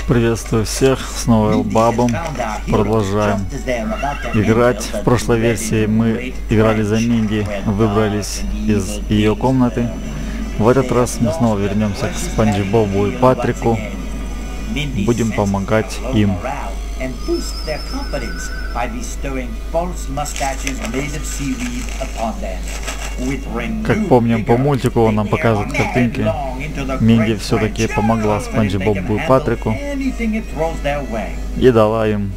Приветствую всех, снова Элбабом. Продолжаем играть. В прошлой версии мы играли за Минди, выбрались из ее комнаты. В этот раз мы снова вернемся к Спанч Бобу и Патрику. Будем помогать им. Как помним по мультику, он нам показывает картинки. Минди все-таки помогла Спанч Бобу и Патрику и дала им,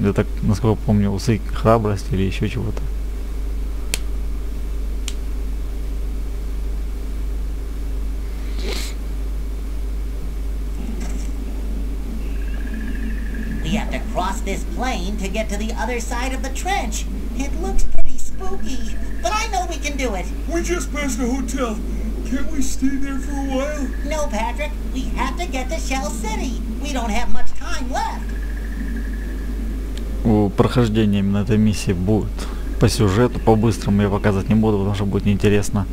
я так, насколько помню, усы храбрости или еще чего-то. We have to cross this plain to get to the other side of the trench. It looks pretty spooky, but I know we can do it. We just passed a hotel. Can't we stay there for a while? No, Patrick. We have to get to Shell City. We don't have much time left. У прохождения именно этой миссии будет по сюжету, по-быстрому я показывать не буду, потому что будет неинтересно.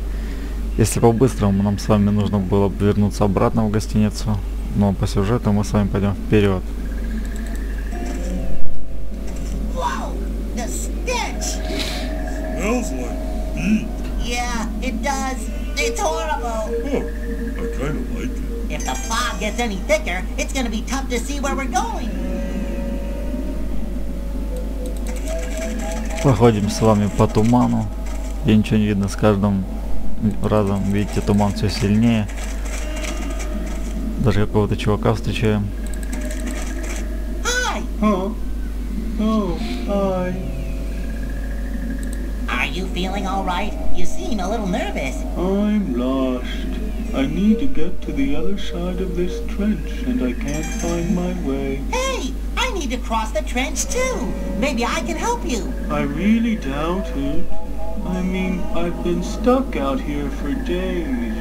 Если по-быстрому, нам с вами нужно было бы вернуться обратно в гостиницу, но по сюжету мы с вами пойдем вперед. Smells like meat. Yeah, it does. It's horrible. Oh, I kind of like it. If the fog gets any thicker, it's going to be tough to see where we're going. Проходим с вами по туману. И ничего не видно, с каждым разом, видите, туман все сильнее. Даже какого-то чувака встречаем. Hi. Huh? Oh, hi. Are you feeling all right? You seem a little nervous. I'm lost. I need to get to the other side of this trench and I can't find my way. Hey, I need to cross the trench too. Maybe I can help you. I really doubt it. I mean, I've been stuck out here for days.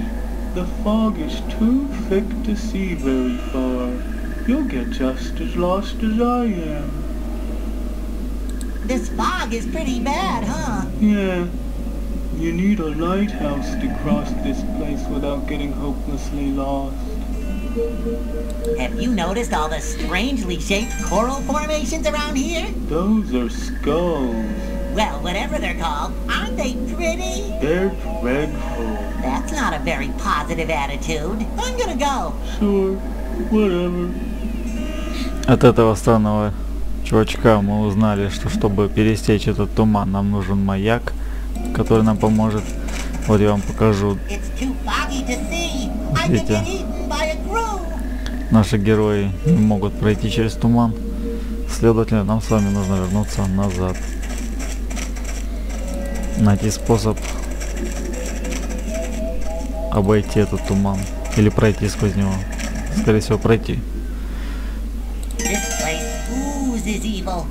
The fog is too thick to see very far. You'll get just as lost as I am. This fog is pretty bad, huh? Yeah. You need a lighthouse to cross this place without getting hopelessly lost. Have you noticed all the strangely shaped coral formations around here? Those are skulls. Well, whatever they're called, aren't they pretty? They're dreadful. That's not a very positive attitude. I'm gonna go. Sure, whatever. От этого странного чувачка мы узнали, что чтобы пересечь этот туман, нам нужен маяк, который нам поможет. Вот я вам покажу. Видите, наши герои не могут пройти через туман. Следовательно, нам с вами нужно вернуться назад. Найти способ обойти этот туман. Или пройти сквозь него. Скорее всего, пройти. Is evil.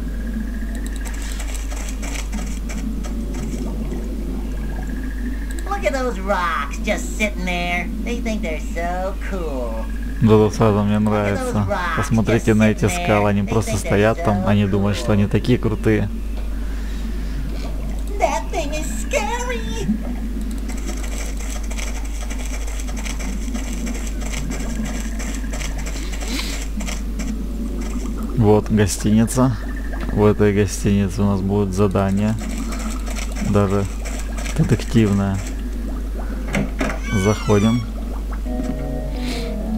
Look at those rocks just sitting there. They think they're so cool. Да, сразу мне нравится. Посмотрите на эти скалы, они просто стоят там, они думают, что они такие крутые. That thing is scary. Вот гостиница. В этой гостинице у нас будет задание. Даже детективное. Заходим.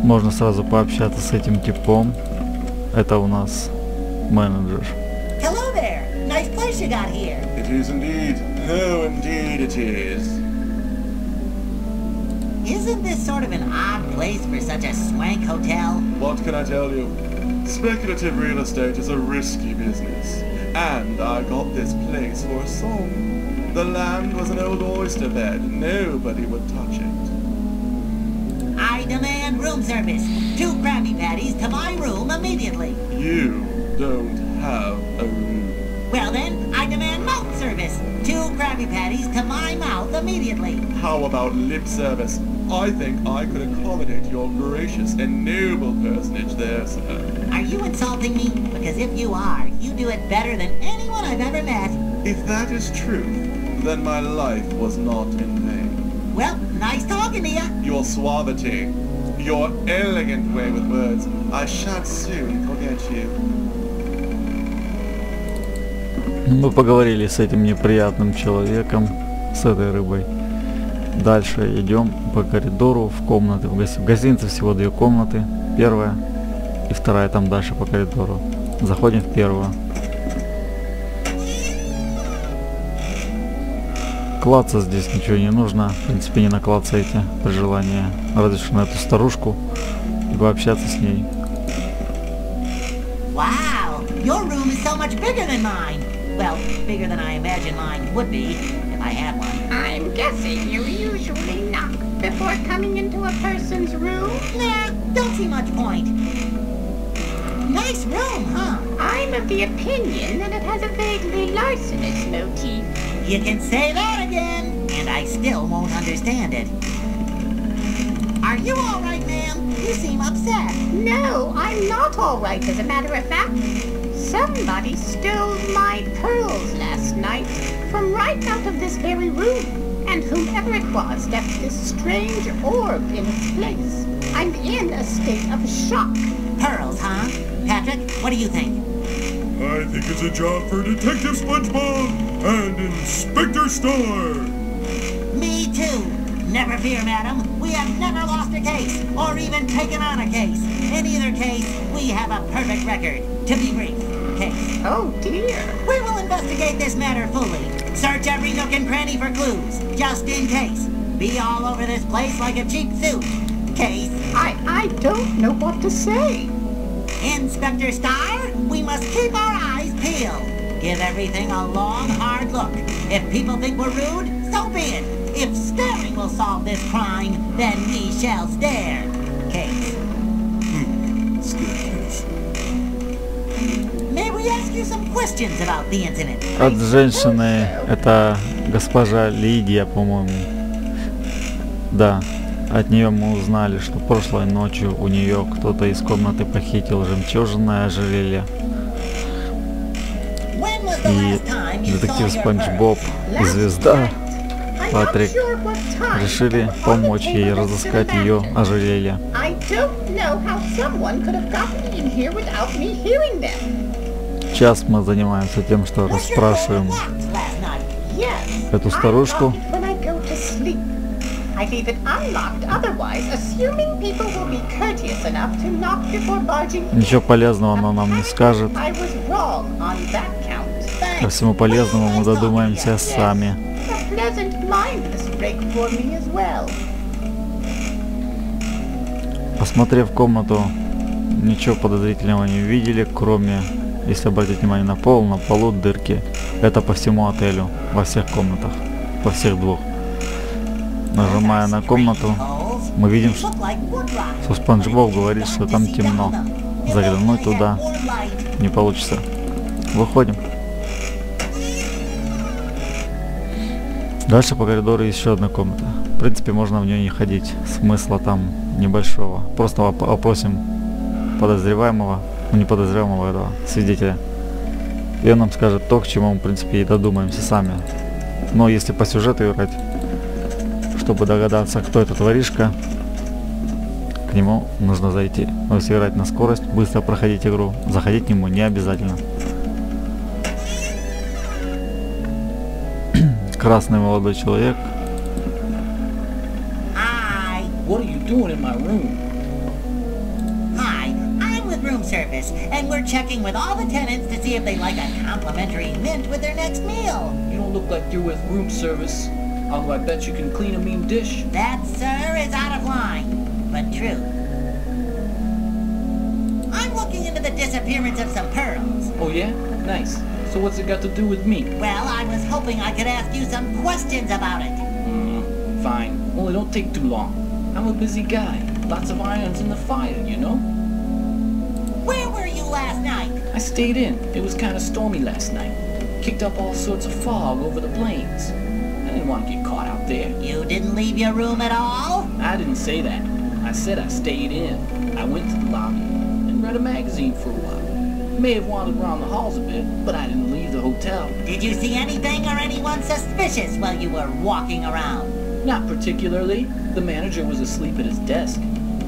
Можно сразу пообщаться с этим типом. Это у нас менеджер. Hello there. Nice place you got here. It is indeed. Oh, indeed it is. Isn't this sort of an odd place for such a swank hotel? What can I tell you? Speculative real estate is a risky business. And I got this place for a song. The land was an old oyster bed. Nobody would touch it. I demand room service. 2 Krabby Patties to my room immediately. You don't have a room. Well then, I demand mouth service. 2 Krabby Patties to my mouth immediately. How about lip service? I think I could accommodate your gracious and noble personage there, sir. Are you insulting me? Because if you are, you do it better than anyone I've ever met. If that is true, then my life was not in vain. Well, nice talking to you. Your suavity, your elegant way with words. I shan't soon forget you. Мы поговорили с этим неприятным человеком, с этой рыбой. Дальше идем по коридору в комнаты. В гостинице всего 2 комнаты. Первая и вторая там дальше по коридору. Заходим в первую. Клацать здесь ничего не нужно. В принципе, не наклацаете при желании. Разве что на эту старушку и пообщаться с ней. Wow, your room is so much bigger than mine. Well, bigger than I imagine mine would be if I had one. I'm guessing you usually knock before coming into a person's room? Nah, don't see much point. Nice room, huh? I'm of the opinion that it has a vaguely larcenous motif. You can say that again, and I still won't understand it. Are you all right, ma'am? You seem upset. No, I'm not all right, as a matter of fact. Somebody stole my pearls last night from right out of this very room, and whomever it was left this strange orb in its place. I'm in a state of shock. Pearls, huh? Patrick, what do you think? I think it's a job for Detective SpongeBob and Inspector Star. Me too. Never fear, madam. We have never lost a case, or even taken on a case. In either case, we have a perfect record. To be brief, case. Oh dear. We will investigate this matter fully. Search every nook and cranny for clues, just in case. Be all over this place like a cheap suit. Case. I don't know what to say. Inspector Star, we must keep our eyes peeled. Give everything a long, hard look. If people think we're rude, so be it. If staring will solve this crime, then we shall stare. Case. May we ask you some questions about the incident? От женщины, это госпожа Лидия, по-моему. Да, от нее мы узнали, что прошлой ночью у нее кто-то из комнаты похитил жемчужное ожерелье. И детектив Спанч Боб и звезда Патрик решили помочь ей разыскать ее ожерелье. Сейчас мы занимаемся тем, что расспрашиваем эту старушку. Ничего полезного она нам не скажет. Ко всему полезному мы додумаемся сами. Посмотрев комнату, ничего подозрительного не увидели, кроме, если обратить внимание на пол, на полу дырки. Это по всему отелю, во всех комнатах, во всех 2. Нажимая на комнату, мы видим, что Спанч Боб говорит, что там темно. Заглянуть туда не получится. Выходим. Дальше по коридору еще одна комната. В принципе, можно в нее не ходить. Смысла там небольшого. Просто опросим подозреваемого, ну не подозреваемого, этого свидетеля. И он нам скажет то, к чему мы, в принципе, и додумаемся сами. Но если по сюжету играть, чтобы догадаться, кто этот воришка, к нему нужно зайти. Но если играть на скорость, быстро проходить игру, заходить к нему не обязательно. Красный молодой человек. Hi. What are you doing in my room? Hi, I'm with room service, and we're checking with all the tenants to see if they'd like a complimentary mint with their next meal. You don't look like you're with room service. Although I bet you can clean a mean dish. That, sir, is out of line, but true. I'm looking into the disappearance of some pearls. Oh yeah? Nice. So what's it got to do with me? Well, I was hoping I could ask you some questions about it. Fine. Only don't take too long. I'm a busy guy. Lots of irons in the fire, you know? Where were you last night? I stayed in. It was kind of stormy last night. Kicked up all sorts of fog over the plains. I didn't want to get caught out there. You didn't leave your room at all? I didn't say that. I said I stayed in. I went to the lobby and read a magazine for a while. May have wandered around the halls a bit, but I didn't leave the hotel. Did you see anything or anyone suspicious while you were walking around? Not particularly. The manager was asleep at his desk.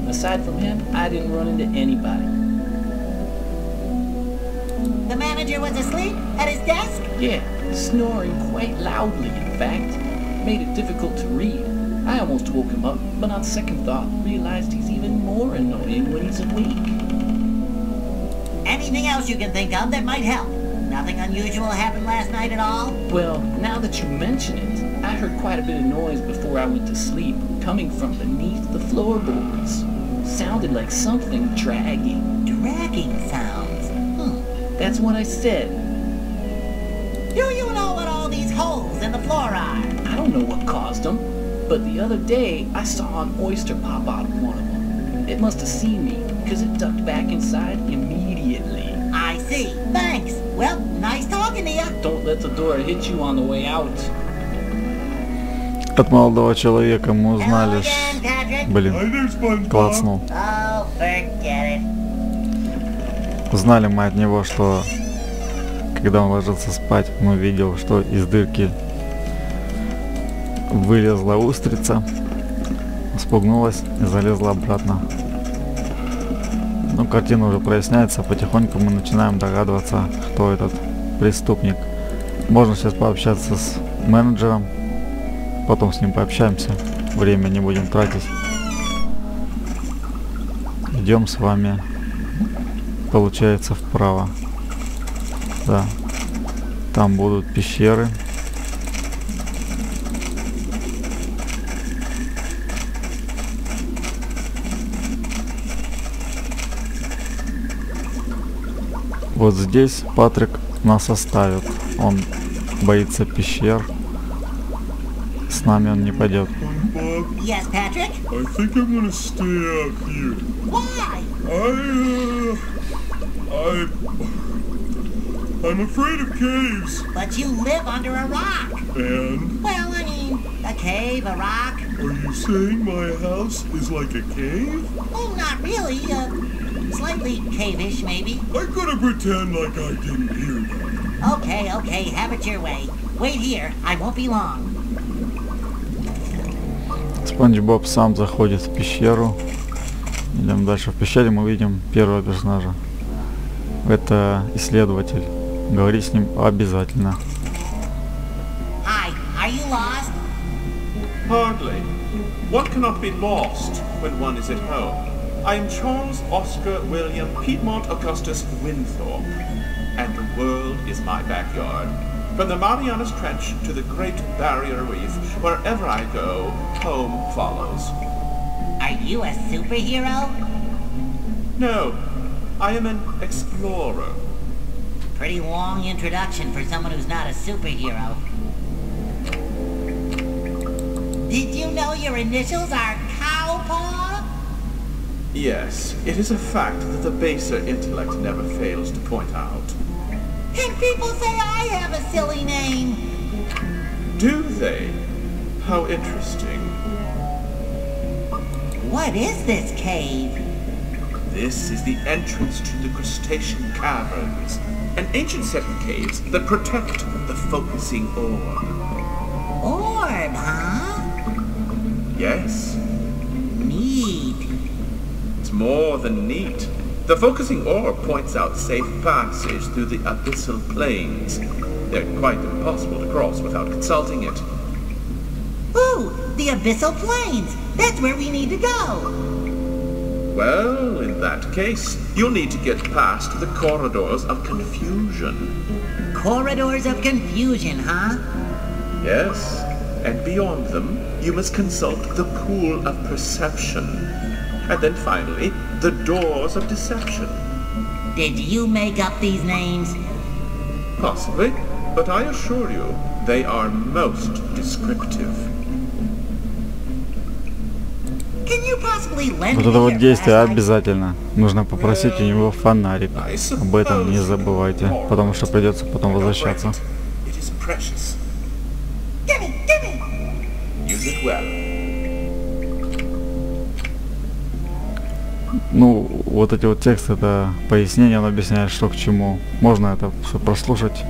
Aside from him, I didn't run into anybody. The manager was asleep at his desk? Yeah, snoring quite loudly, in fact. Made it difficult to read. I almost woke him up, but on second thought, realized he's even more annoying when he's awake. Anything else you can think of that might help? Nothing unusual happened last night at all? Well, now that you mention it, I heard quite a bit of noise before I went to sleep, coming from beneath the floorboards. Sounded like something dragging. Dragging sounds? That's what I said. Do you know what all these holes in the floor are? I don't know what caused them, but the other day I saw an oyster pop out of one of them. It must have seen me, because it ducked back inside immediately. I see. Thanks. Well, nice talking to you. Don't let the door hit you on the way out. От молодого человека мы узнали, блин, класснул. Oh, forget it. Узнали мы от него, что когда он ложился спать, он увидел, что из дырки вылезла устрица, спугнулась и залезла обратно. Ну, картина уже проясняется, потихоньку мы начинаем догадываться, кто этот преступник. Можно сейчас пообщаться с менеджером, потом с ним пообщаемся, время не будем тратить. Идем с вами, получается, вправо. Да, там будут пещеры. Вот здесь Патрик нас оставит. Он боится пещер. С нами он не пойдет. Yes, Patrick? I think I'm gonna stay out here. Why? I'm afraid of caves. But you live under a rock. And? Well, I mean, a cave, a rock. Are you saying my house is like a cave? Oh, not really. Slightly cave-ish, maybe. I'm gonna pretend like I didn't hear that. Okay, have it your way. Wait here, I won't be long. SpongeBob сам заходит в пещеру. Идем дальше. В пещере мы видим первого персонажа. Это исследователь. Говори с ним обязательно. Hi, are you lost? Hardly. One cannot be lost when one is at home. I am Charles Oscar William Piedmont Augustus Winthorpe, and the world is my backyard. From the Marianas Trench to the Great Barrier Reef, wherever I go, home follows. Are you a superhero? No, I am an explorer. Pretty long introduction for someone who's not a superhero. Did you know your initials are Cowpaw? Yes, it is a fact that the baser intellect never fails to point out. And people say I have a silly name. Do they? How interesting. What is this cave? This is the entrance to the Crustacean Caverns, an ancient set of caves that protect the focusing orb. Orb, huh? Yes, Neat. it's more than neat. The focusing orb points out safe passage through the abyssal plains. They're quite impossible to cross without consulting it. Ooh, the abyssal plains. That's where we need to go. Well, in that case, you'll need to get past the corridors of confusion. Corridors of confusion, huh? Yes, and beyond them, you must consult the pool of perception. And then finally, the doors of deception. Did you make up these names? Possibly, but I assure you, they are most descriptive. Can you possibly lend Вот me это вот your действие flashlight? обязательно. Нужно попросить у него фонарик. Об этом не забывайте, потому что придется потом возвращаться. It is precious. Gimme! Use it well. Ну, вот эти вот тексты, это пояснение, он объясняет, что к чему. Можно это все прослушать,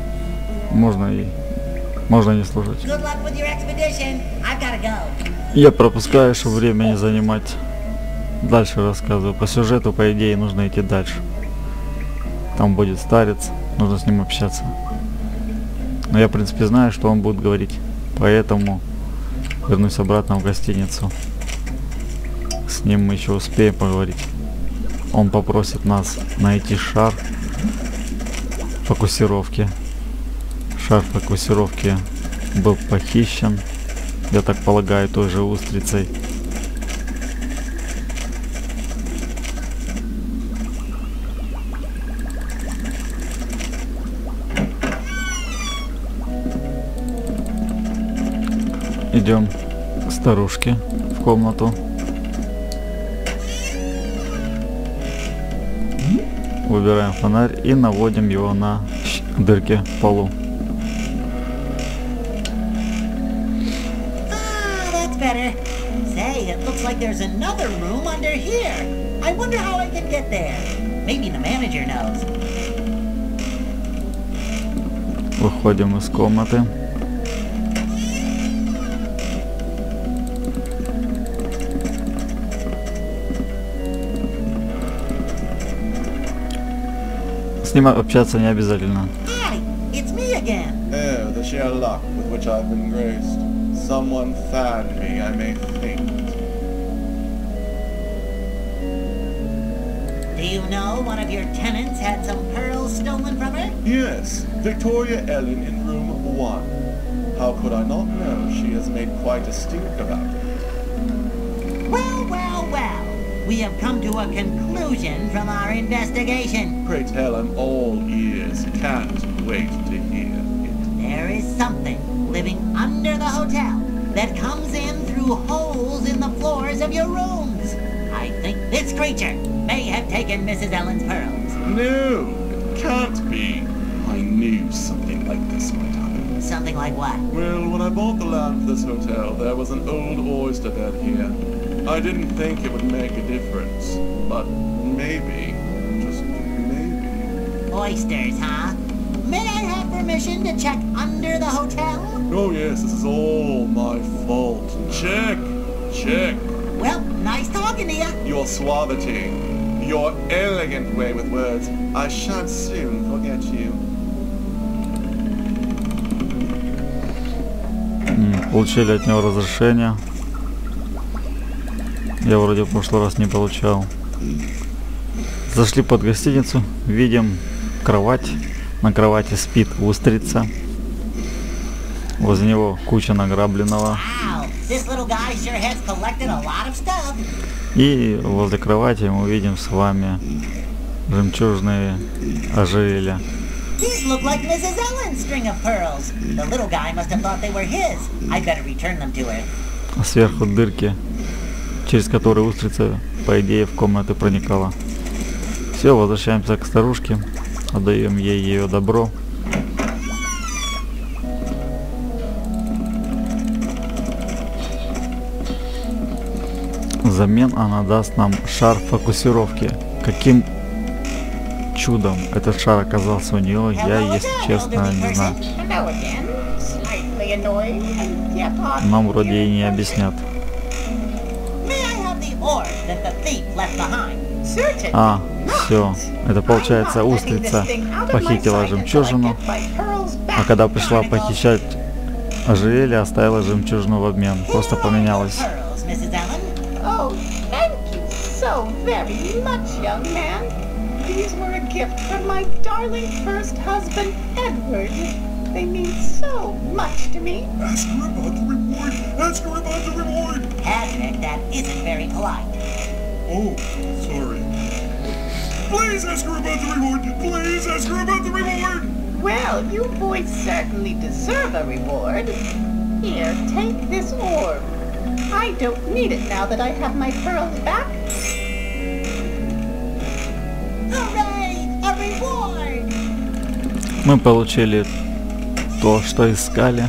можно и не слушать. Good luck with your expedition. I've gotta go. Я пропускаю, чтобы время не занимать дальше рассказываю. По сюжету, по идее, нужно идти дальше. Там будет старец, нужно с ним общаться. Но я, в принципе, знаю, что он будет говорить. Поэтому вернусь обратно в гостиницу. С ним мы еще успеем поговорить. Он попросит нас найти шар фокусировки. Шар фокусировки был похищен, я так полагаю, той же устрицей. Идем к старушке в комнату. Выбираем фонарь и наводим его на дырки в полу. That's better. Say, it looks like there's another room under here. I wonder how I can get there. Maybe the manager knows. Выходим из комнаты. С ним общаться не обязательно. Hi, it's me again. Oh, the sheer luck with which I've been graced. Someone fan me, I may faint. Do you know one of your tenants had some pearls stolen from her? Yes, Victoria Ellen in room 1. How could I not know she has made quite a stink about it? Well, well, well. We have come to a conclusion from our investigation. Pray tell, I'm all ears. Can't wait to hear it. There is something living under the hotel that comes in through holes in the floors of your rooms. I think this creature may have taken Mrs. Ellen's pearls. No, it can't be. I knew something like this might happen. Something like what? Well, when I bought the land for this hotel, there was an old oyster bed here. I didn't think it would make a difference, but maybe, just maybe. Oysters, huh? May I have permission to check under the hotel? Oh yes, this is all my fault. Check, check. Well, nice talking to you. Your suavity, your elegant way with words. I shan't soon forget you. Получили от него разрешение. Я вроде в прошлый раз не получал. Зашли под гостиницу, видим кровать. На кровати спит устрица. Возле него куча награбленного. Wow, this little guy sure has collected a lot of stuff. И возле кровати мы видим с вами жемчужные ожерелья. These look like Mrs. Ellen's string of pearls. The little guy must have thought they were his. I'd better return them to her. А сверху дырки, через которые устрица, по идее, в комнаты проникала. Все, возвращаемся к старушке. Отдаем ей ее добро. Взамен она даст нам шар фокусировки. Каким чудом этот шар оказался у нее, я, если честно, не знаю. Hello again. Slightly annoyed and yet odd. Нам вроде и не объяснят. May I have the orb that the thief left behind? Certainly А, not. все. Это получается, I'm not letting устрица this thing out of my похитила sight until I жемчужину, get my pearls а back. когда пришла похищать ожерелье, оставила жемчужину в обмен. Просто поменялась. Pearls, Mrs. Ellen. Oh, thank you so very much, young man. These were a gift from my darling first husband, Edward. They mean so much to me. Ask her about the reward! Ask her about the reward! Patrick, that isn't very polite. Oh, sorry. Please ask her about the reward! Please ask her about the reward! Well, you boys certainly deserve a reward. Here, take this orb. I don't need it now that I have my pearls back. Hooray! A reward! Мы получили то, что искали.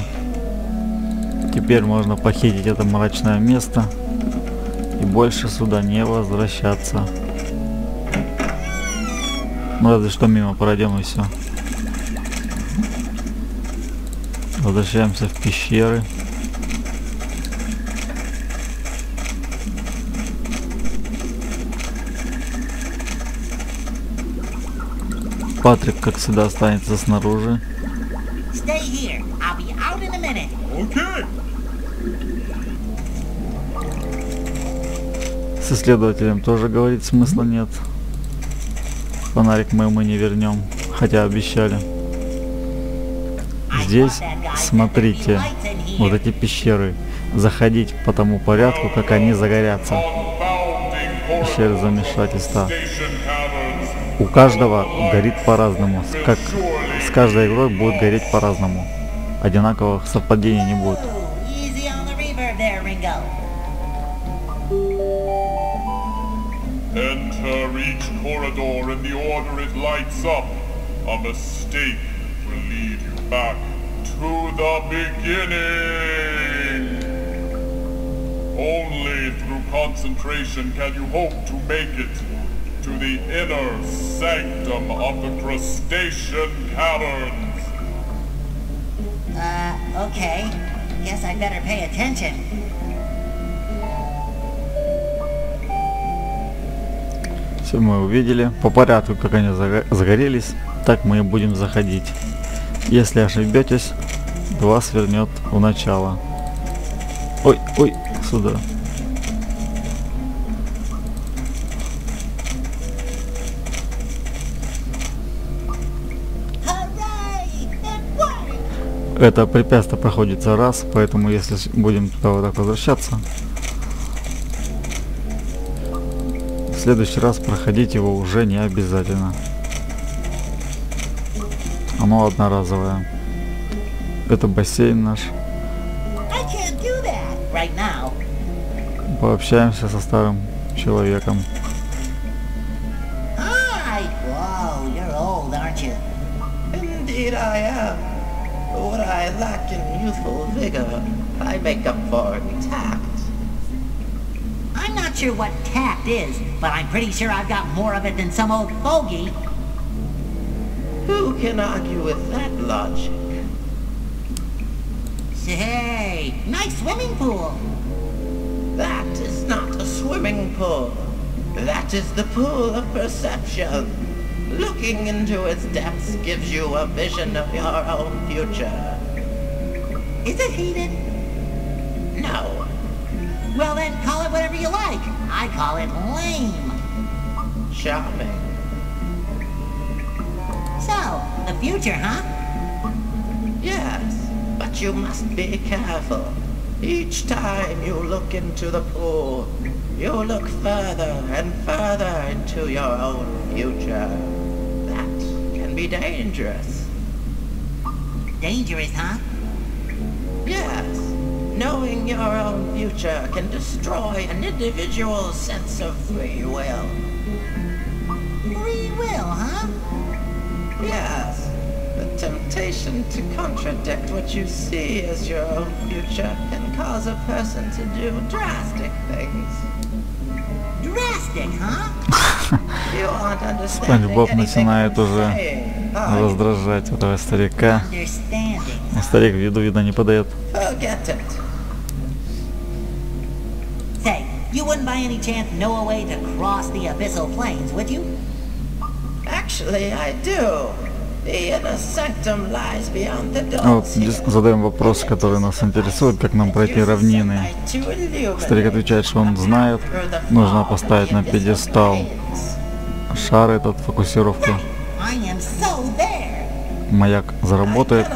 Теперь можно похитить это мрачное место и больше сюда не возвращаться. Ну, разве что мимо пройдем и все. Возвращаемся в пещеры. Патрик, как всегда, останется снаружи. Stay here. I'll be out in a minute. Okay. С исследователем тоже говорить смысла нет. Фонарик мы не вернем, хотя обещали. Здесь смотрите, вот эти пещеры. Заходить по тому порядку, как они загорятся. Пещеры замешательства. У каждого горит по-разному. Как с каждой игрой будет гореть по-разному. Одинаковых совпадений не будет. Easy on the reverb there, Ringo. Enter each corridor in the order it lights up. A mistake will lead you back to the beginning. Only through concentration can you hope to make it to the inner sanctum of the crustacean caverns. Okay. Guess I better pay attention. Все мы увидели. По порядку, как они загорелись, так мы и будем заходить. Если ошибетесь, вас вернет в начало. Ой, ой, сюда. Это препятствие проходится раз, поэтому если будем туда вот так возвращаться, в следующий раз проходить его уже не обязательно. Оно одноразовое. Это бассейн наш. Пообщаемся со старым человеком. Indeed I am. What I lack in youthful vigor, I make up for in tact. I'm not sure what tact is, but I'm pretty sure I've got more of it than some old fogey. Who can argue with that logic? Say, nice swimming pool. That is not a swimming pool. That is the pool of perception. Looking into its depths gives you a vision of your own future. Is it heated? No. Well then, call it whatever you like. I call it lame. Charming. So, the future, huh? Yes, but you must be careful. Each time you look into the pool, you look further and further into your own future. That can be dangerous. Dangerous, huh? Yes. Knowing your own future can destroy an individual's sense of free will. Free will, huh? Yes. The temptation to contradict what you see as your own future can cause a person to do drastic things. Drastic, huh? SpongeBob начинает уже раздражать этого старика. Но старик виду не подает. Say, you wouldn't by any chance know a way to cross the abyssal plains, would you? Actually, I do. The inner sanctum lies beyond the door. Вот здесь задаем вопрос, который нас интересует, как нам пройти равнины. Старик отвечает, что он знает. Нужно поставить на пьедестал шар этот, фокусировку. Маяк заработает,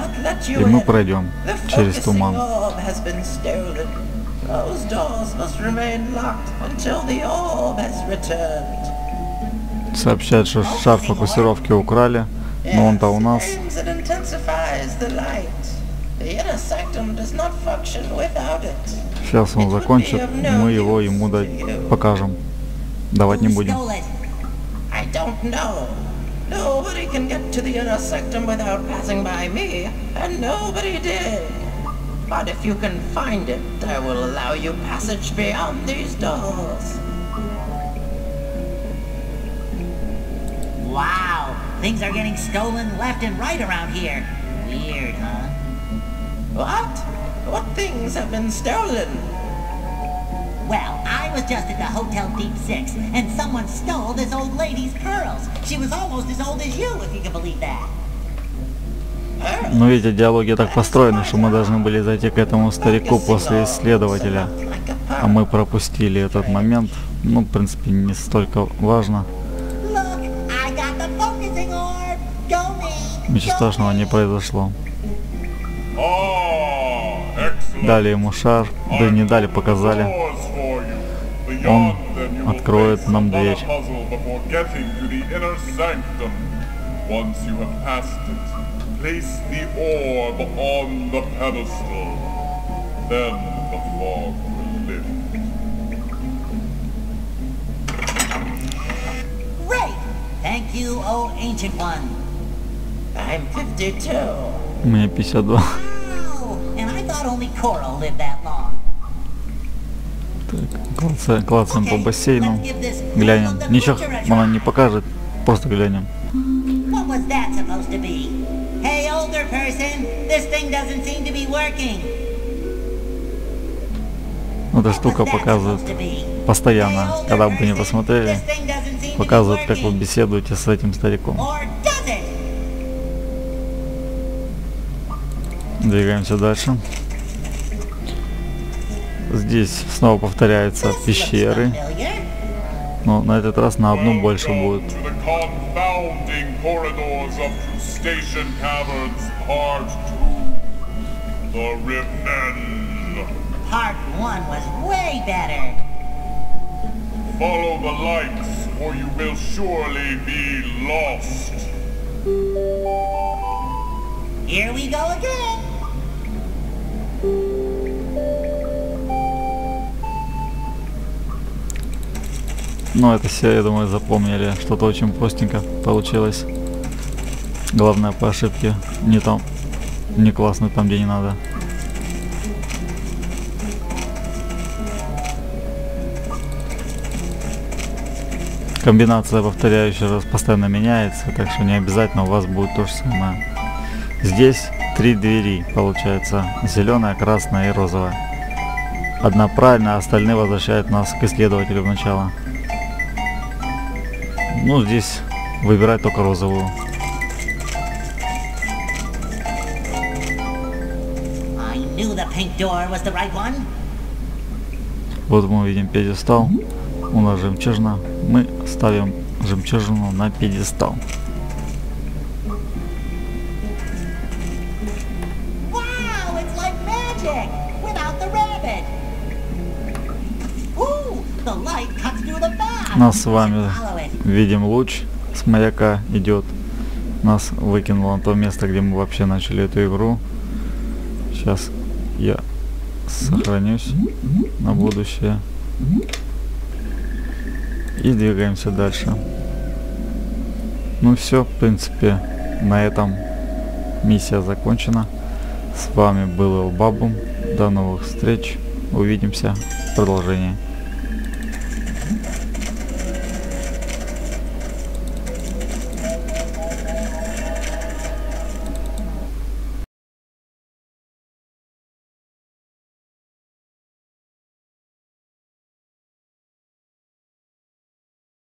и мы пройдем через туман. Сообщает, что шар фокусировки украли, но он-то у нас. Сейчас он закончит, мы его ему покажем. Давать не будем. Nobody can get to the inner sanctum without passing by me, and nobody did. But if you can find it, I will allow you passage beyond these doors. Wow, things are getting stolen left and right around here. Weird, huh? What? What things have been stolen? Well, I was just at the Hotel Deep 6, and someone stole this old lady's pearls. She was almost as old as you, if you can believe that. Но видите, диалоги так построены, что мы должны были зайти к этому старику после исследователя. А мы пропустили этот момент. Ну, в принципе, не столько важно. Ничего страшного не произошло. Дали ему шар, да не дали, показали. Он откроет нам дверь. Place the orb on the pedestal, then the fog will lift. Great! Thank you, oh ancient one. I'm 52. Мне 52. Wow! And I thought only coral lived that long. Так, клацаем по бассейну. Глянем. Ничего она не покажет, просто глянем. What was that supposed to be? Hey, older person, this thing doesn't seem to be working. Эта штука показывает постоянно, когда бы вы не посмотрели, показывает, как вы беседуете с этим стариком. Двигаемся дальше. Здесь снова повторяются пещеры, но на этот раз на одну больше будет. Station Caverns Part 2. The Revenge. Part 1 was way better. Follow the lights, or you will surely be lost. Here we go again. Ну, это все, я думаю, запомнили. Что-то очень простенько получилось. Главное, по ошибке не там, не классно там, где не надо. Комбинация повторяющая раз постоянно меняется, так что не обязательно у вас будет то же самое. Здесь 3 двери, получается, зеленая, красная и розовая. Одна правильная, а остальные возвращают нас к исследователю в начало. Ну, здесь выбирать только розовую. Вот мы видим пьедестал. У нас жемчужина. Мы ставим жемчужину на пьедестал. Нас с вами видим луч с маяка идет. Нас выкинуло на то место, где мы вообще начали эту игру. Сейчас я сохранюсь на будущее. И двигаемся дальше. Ну все, в принципе, на этом миссия закончена. С вами был Бабум. До новых встреч. Увидимся в продолжении.